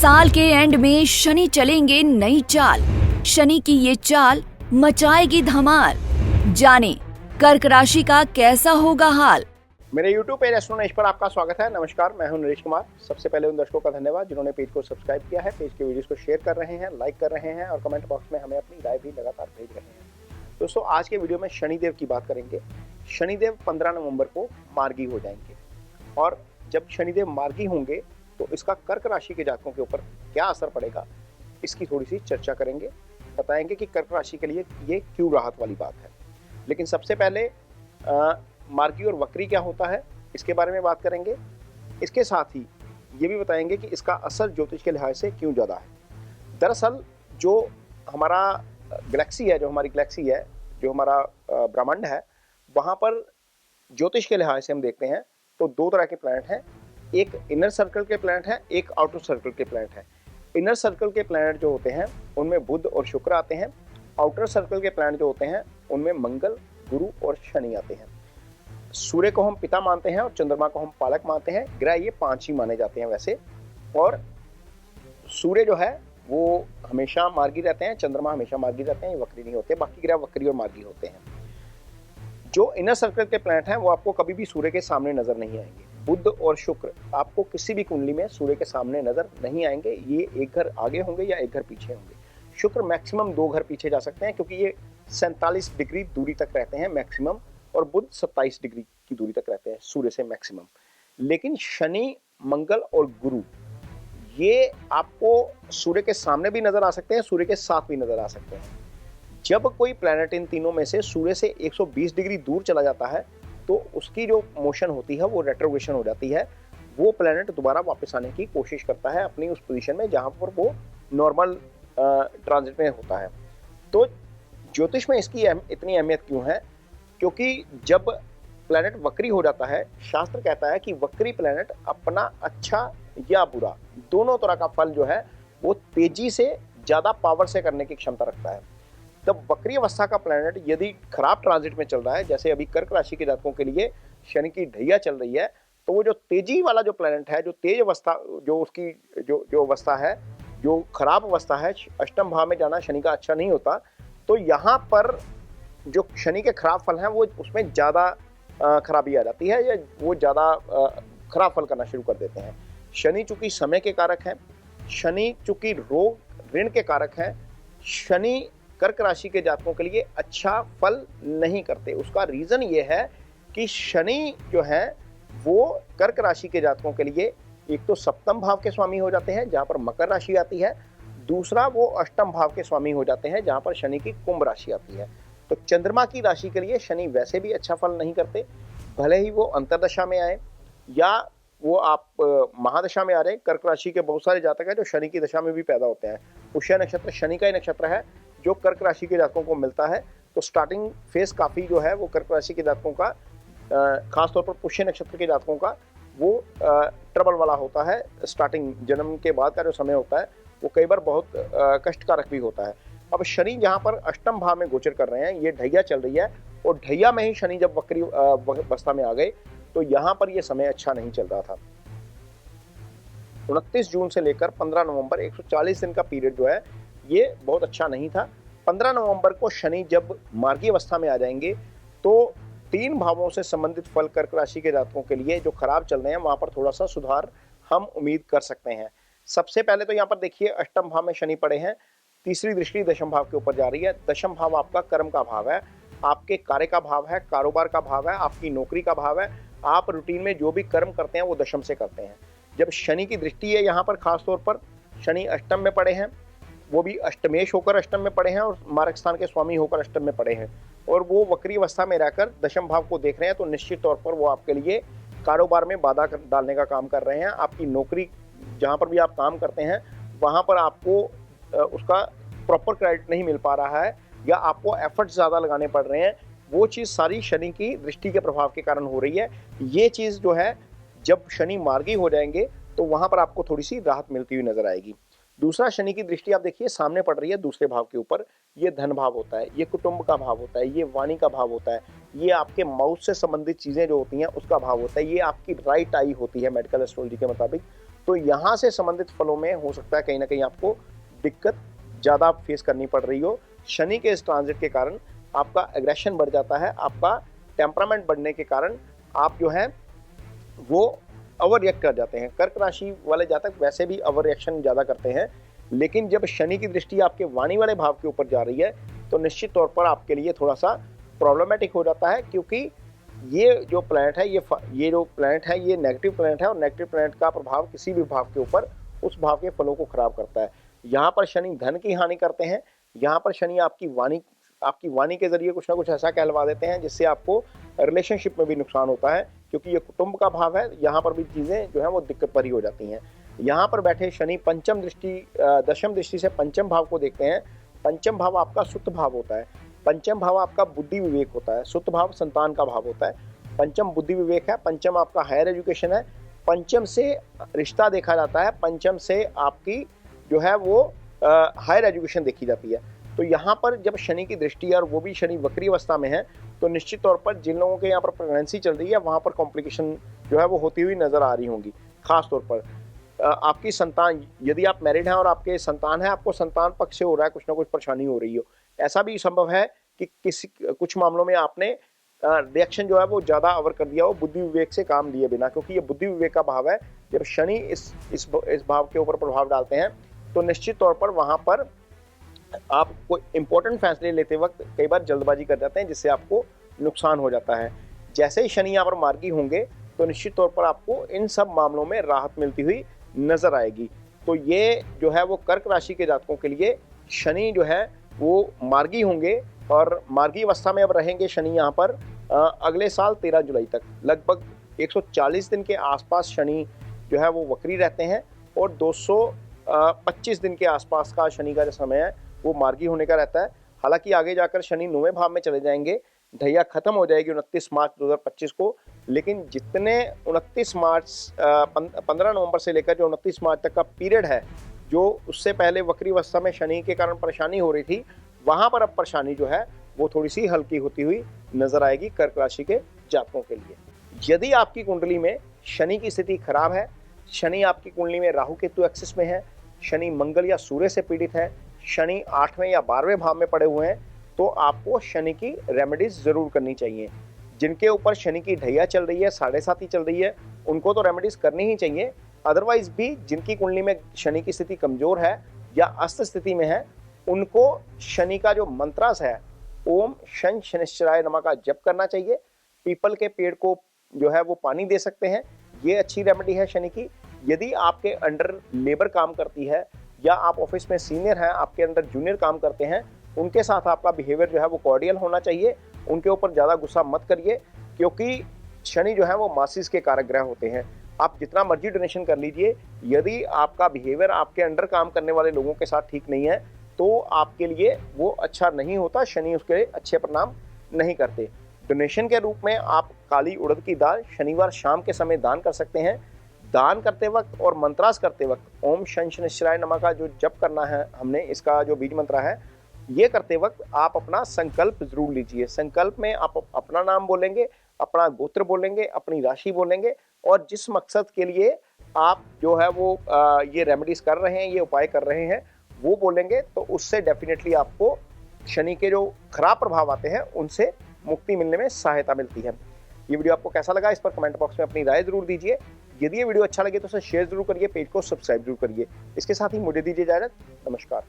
साल के एंड में शनि चलेंगे नई चाल। शनि की ये चाल मचाएगी धमाल। जाने कर्क राशि का कैसा होगा हाल। मेरे YouTube पेज एस्ट्रो नरेश पर आपका स्वागत है। नमस्कार, मैं हूं नरेश कुमार। सबसे पहले उन दर्शकों का धन्यवाद जिन्होंने पेज को सब्सक्राइब किया है, पेज के वीडियोस को शेयर कर रहे हैं, लाइक कर रहे हैं और कमेंट बॉक्स में हमें अपनी राय भी लगातार भेज रहे हैं। दोस्तों, आज के वीडियो में शनिदेव की बात करेंगे। शनिदेव 15 नवंबर को मार्गी हो जाएंगे और जब शनिदेव मार्गी होंगे तो इसका कर्क राशि के जातकों के ऊपर क्या असर पड़ेगा, इसकी थोड़ी सी चर्चा करेंगे। बताएंगे कि कर्क राशि के लिए ये क्यों राहत वाली बात है। लेकिन सबसे पहले मार्गी और वक्री क्या होता है, इसके बारे में बात करेंगे। इसके साथ ही ये भी बताएंगे कि इसका असर ज्योतिष के लिहाज से क्यों ज़्यादा है। दरअसल जो हमारा गैलेक्सी है, जो हमारा ब्रह्मांड है, वहाँ पर ज्योतिष के लिहाज से हम देखते हैं तो दो तरह के प्लैनेट हैं। एक इनर सर्कल के प्लैनेट है, एक आउटर सर्कल के प्लैनेट है। इनर सर्कल के प्लैनेट जो होते हैं उनमें बुध और शुक्र आते हैं। आउटर सर्कल के प्लैनेट जो होते हैं उनमें मंगल, गुरु और शनि आते हैं। सूर्य को हम पिता मानते हैं और चंद्रमा को हम पालक मानते हैं। ग्रह ये 5 ही माने जाते हैं वैसे। और सूर्य जो है वो हमेशा मार्गी रहते हैं, चंद्रमा हमेशा मार्गी रहते हैं, ये वक्री नहीं होते। बाकी ग्रह वक्री और मार्गी होते हैं। जो इनर सर्कल के प्लैनेट हैं वो आपको कभी भी सूर्य के सामने नजर नहीं आएंगे। बुध और शुक्र आपको किसी भी कुंडली में सूर्य के सामने नजर नहीं आएंगे। ये एक घर आगे होंगे या एक घर पीछे होंगे। शुक्र मैक्सिमम 2 घर पीछे जा सकते हैं क्योंकि ये 47 डिग्री दूरी तक रहते हैं मैक्सिमम, और बुध 27 डिग्री की दूरी तक रहते हैं सूर्य से मैक्सिमम। लेकिन शनि, मंगल और गुरु ये आपको सूर्य के सामने भी नजर आ सकते हैं, सूर्य के साथ भी नजर आ सकते हैं। जब कोई प्लैनेट इन तीनों में से सूर्य से 120 डिग्री दूर चला जाता है तो उसकी जो मोशन होती है वो रेट्रोग्रेशन हो जाती है। वो प्लैनेट दोबारा वापस आने की कोशिश करता है अपनी उस पोजीशन में जहां पर वो नॉर्मल ट्रांजिट में होता है। तो ज्योतिष में इसकी इतनी अहमियत क्यों है? क्योंकि जब प्लैनेट वक्री हो जाता है, शास्त्र कहता है कि वक्री प्लैनेट अपना अच्छा या बुरा दोनों तरह का फल जो है वो तेजी से ज्यादा पावर से करने की क्षमता रखता है। तब वक्री अवस्था का प्लैनेट यदि खराब ट्रांजिट में चल रहा है, जैसे अभी कर्क राशि के जातकों के लिए शनि की ढैया चल रही है, तो वो जो तेजी वाला जो प्लैनेट है, जो तेज अवस्था, जो उसकी जो अवस्था है, जो खराब अवस्था है, अष्टम भाव में जाना शनि का अच्छा नहीं होता। तो यहाँ पर जो शनि के खराब फल हैं वो उसमें ज़्यादा खराबी आ जाती है, या वो ज़्यादा खराब फल करना शुरू कर देते हैं। शनि चूंकि समय के कारक हैं, शनि चूंकि रोग ऋण के कारक हैं, शनि कर्क राशि के जातकों के लिए अच्छा फल नहीं करते। उसका रीजन ये है कि शनि जो है वो कर्क राशि के जातकों के लिए एक तो सप्तम भाव के स्वामी हो जाते हैं जहां पर मकर राशि आती है, दूसरा वो अष्टम भाव के स्वामी हो जाते हैं जहां पर शनि की कुंभ राशि आती है। तो चंद्रमा की राशि के लिए शनि वैसे भी अच्छा फल नहीं करते, भले ही वो अंतरदशा में आए या वो आप महादशा में आ रहे। कर्क राशि के बहुत सारे जातक हैं जो शनि की दशा में भी पैदा होते हैं। पुष्य नक्षत्र शनि का ही नक्षत्र है जो कर्क राशि के जातकों को मिलता है। तो स्टार्टिंग फेज काफी जो है वो कर्क राशि के जातकों का, खासतौर पर पुष्य नक्षत्र के जातकों का, वो ट्रबल वाला होता है। स्टार्टिंग जन्म के बाद का जो समय होता है वो कई बार बहुत कष्टकारक भी होता है। अब शनि जहाँ पर अष्टम भाव में गोचर कर रहे हैं, ये ढैया चल रही है, और ढैया में ही शनि जब वक्री अवस्था में आ गए तो यहाँ पर ये समय अच्छा नहीं चल रहा था। 29 जून से लेकर 15 नवंबर 140 दिन का पीरियड जो है ये बहुत अच्छा नहीं था। 15 नवंबर को शनि जब मार्गी अवस्था में आ जाएंगे तो 3 भावों से संबंधित फल कर्क राशि के जातकों के लिए जो खराब चल रहे हैं वहां पर थोड़ा सा सुधार हम उम्मीद कर सकते हैं। सबसे पहले तो यहाँ पर देखिए, अष्टम भाव में शनि पड़े हैं, तीसरी दृष्टि दशम भाव के ऊपर जा रही है। दशम भाव आपका कर्म का भाव है, आपके कार्य का भाव है, कारोबार का भाव है, आपकी नौकरी का भाव है। आप रूटीन में जो भी कर्म करते हैं वो दशम से करते हैं। जब शनि की दृष्टि है यहाँ पर, खासतौर पर शनि अष्टम में पड़े हैं, वो भी अष्टमेश होकर अष्टम में पड़े हैं और मारक स्थान के स्वामी होकर अष्टम में पड़े हैं, और वो वक्री अवस्था में रहकर दशम भाव को देख रहे हैं, तो निश्चित तौर पर वो आपके लिए कारोबार में बाधा डालने का काम कर रहे हैं। आपकी नौकरी जहाँ पर भी आप काम करते हैं वहाँ पर आपको उसका प्रॉपर क्रेडिट नहीं मिल पा रहा है, या आपको एफर्ट्स ज़्यादा लगाने पड़ रहे हैं। वो चीज़ सारी शनि की दृष्टि के प्रभाव के कारण हो रही है। ये चीज़ जो है जब शनि मार्गी हो जाएंगे तो वहाँ पर आपको थोड़ी सी राहत मिलती हुई नजर आएगी। दूसरा, शनि की दृष्टि आप देखिए सामने पड़ रही है दूसरे भाव के ऊपर। ये धन भाव होता है, ये कुटुंब का भाव होता है, ये वाणी का भाव होता है, ये आपके माउथ से संबंधित चीजें जो होती हैं उसका भाव होता है, ये आपकी राइट आई होती है मेडिकल एस्ट्रोलॉजी के मुताबिक। तो यहाँ से संबंधित फलों में हो सकता है कहीं ना कहीं आपको दिक्कत ज़्यादा फेस करनी पड़ रही हो। शनि के इस ट्रांजिट के कारण आपका एग्रेशन बढ़ जाता है, आपका टेम्परामेंट बढ़ने के कारण आप जो है वो ओवर रिएक्ट कर जाते हैं। कर्क राशि वाले जातक वैसे भी ओवर रिएक्शन ज़्यादा करते हैं, लेकिन जब शनि की दृष्टि आपके वाणी वाले भाव के ऊपर जा रही है तो निश्चित तौर पर आपके लिए थोड़ा सा प्रॉब्लमेटिक हो जाता है, क्योंकि ये जो प्लैनेट है ये जो प्लैनेट है ये नेगेटिव प्लैनेट है, और नेगेटिव प्लैनेट का प्रभाव किसी भी भाव के ऊपर उस भाव के फलों को खराब करता है। यहाँ पर शनि धन की हानि करते हैं, यहाँ पर शनि आपकी वाणी के जरिए कुछ ना कुछ ऐसा कहलवा देते हैं जिससे आपको रिलेशनशिप में भी नुकसान होता है, क्योंकि ये कुटुंब का भाव है। यहाँ पर भी चीज़ें जो है वो दिक्कत भरी हो जाती हैं। यहाँ पर बैठे शनि दशम दृष्टि से पंचम भाव को देखते हैं। पंचम भाव आपका सुत भाव होता है, पंचम भाव आपका बुद्धि विवेक होता है, सुत भाव संतान का भाव होता है, पंचम बुद्धि विवेक है, पंचम आपका हायर एजुकेशन है, पंचम से रिश्ता देखा जाता है, पंचम से आपकी जो है वो हायर एजुकेशन देखी जाती है। तो यहाँ पर जब शनि की दृष्टि और वो भी शनि वक्री अवस्था में है तो निश्चित तौर पर जिन लोगों के यहाँ पर प्रेगनेंसी चल रही है वहाँ पर कॉम्प्लिकेशन जो है वो होती हुई नजर आ रही होंगी। खास तौर पर आपकी संतान, यदि आप मैरिड हैं और आपके संतान है, आपको संतान पक्ष से हो रहा है कुछ ना कुछ परेशानी हो रही हो, ऐसा भी संभव है कि कुछ मामलों में आपने रिएक्शन जो है वो ज़्यादा ओवर कर दिया हो बुद्धि विवेक से काम लिए बिना, क्योंकि ये बुद्धि विवेक का भाव है। जब शनि इस भाव के ऊपर प्रभाव डालते हैं तो निश्चित तौर पर वहाँ पर आप कोई इंपॉर्टेंट फैसले लेते वक्त कई बार जल्दबाजी कर जाते हैं, जिससे आपको नुकसान हो जाता है। जैसे ही शनि यहाँ पर मार्गी होंगे तो निश्चित तौर पर आपको इन सब मामलों में राहत मिलती हुई नजर आएगी। तो ये जो है वो कर्क राशि के जातकों के लिए शनि जो है वो मार्गी होंगे, और मार्गी अवस्था में अब रहेंगे शनि यहाँ पर अगले साल 13 जुलाई तक। लगभग 140 दिन के आसपास शनि जो है वो वक्री रहते हैं, और 225 दिन के आसपास का शनि का जो समय है वो मार्गी होने का रहता है। हालांकि आगे जाकर शनि 9वें भाव में चले जाएंगे, ढैया खत्म हो जाएगी 29 मार्च 2025 को, लेकिन जितने 15 नवंबर से लेकर जो 29 मार्च तक का पीरियड है, जो उससे पहले वक्री अवस्था में शनि के कारण परेशानी हो रही थी, वहां पर अब परेशानी जो है वो थोड़ी सी हल्की होती हुई नजर आएगी कर्क राशि के जातकों के लिए। यदि आपकी कुंडली में शनि की स्थिति खराब है, शनि आपकी कुंडली में राहु केतु एक्सिस में है, शनि मंगल या सूर्य से पीड़ित है, शनि 8वें या 12वें भाव में पड़े हुए हैं, तो आपको शनि की रेमेडीज जरूर करनी चाहिए। जिनके ऊपर शनि की ढैया चल रही है, 7.5 चल रही है, उनको तो रेमेडीज करनी ही चाहिए। अदरवाइज भी जिनकी कुंडली में शनि की स्थिति कमजोर है या अस्त स्थिति में है, उनको शनि का जो मंत्रास है ओम शन शनिश्चराय नमः का जप करना चाहिए। पीपल के पेड़ को जो है वो पानी दे सकते हैं, ये अच्छी रेमेडी है शनि की। यदि आपके अंडर लेबर काम करती है या आप ऑफिस में सीनियर हैं, आपके अंडर जूनियर काम करते हैं, उनके साथ आपका बिहेवियर जो है वो कॉर्डियल होना चाहिए। उनके ऊपर ज़्यादा गुस्सा मत करिए, क्योंकि शनि जो है वो मासिस के कारक ग्रह होते हैं। आप जितना मर्जी डोनेशन कर लीजिए, यदि आपका बिहेवियर आपके अंडर काम करने वाले लोगों के साथ ठीक नहीं है तो आपके लिए वो अच्छा नहीं होता, शनि उसके लिए अच्छे परिणाम नहीं करते। डोनेशन के रूप में आप काली उड़द की दाल शनिवार शाम के समय दान कर सकते हैं। दान करते वक्त और मंत्रास करते वक्त ओम शन शनिश्चराय नमः का जो जप करना है हमने, इसका जो बीज मंत्र है, ये करते वक्त आप अपना संकल्प जरूर लीजिए। संकल्प में आप अपना नाम बोलेंगे, अपना गोत्र बोलेंगे, अपनी राशि बोलेंगे, और जिस मकसद के लिए आप जो है वो ये रेमेडीज कर रहे हैं, ये उपाय कर रहे हैं, वो बोलेंगे, तो उससे डेफिनेटली आपको शनि के जो खराब प्रभाव आते हैं उनसे मुक्ति मिलने में सहायता मिलती है। ये वीडियो आपको कैसा लगा, इस पर कमेंट बॉक्स में अपनी राय जरूर दीजिए। यदि ये वीडियो अच्छा लगे तो उसे शेयर जरूर करिए, पेज को सब्सक्राइब जरूर करिए। इसके साथ ही मुझे दीजिए इजाजत। नमस्कार।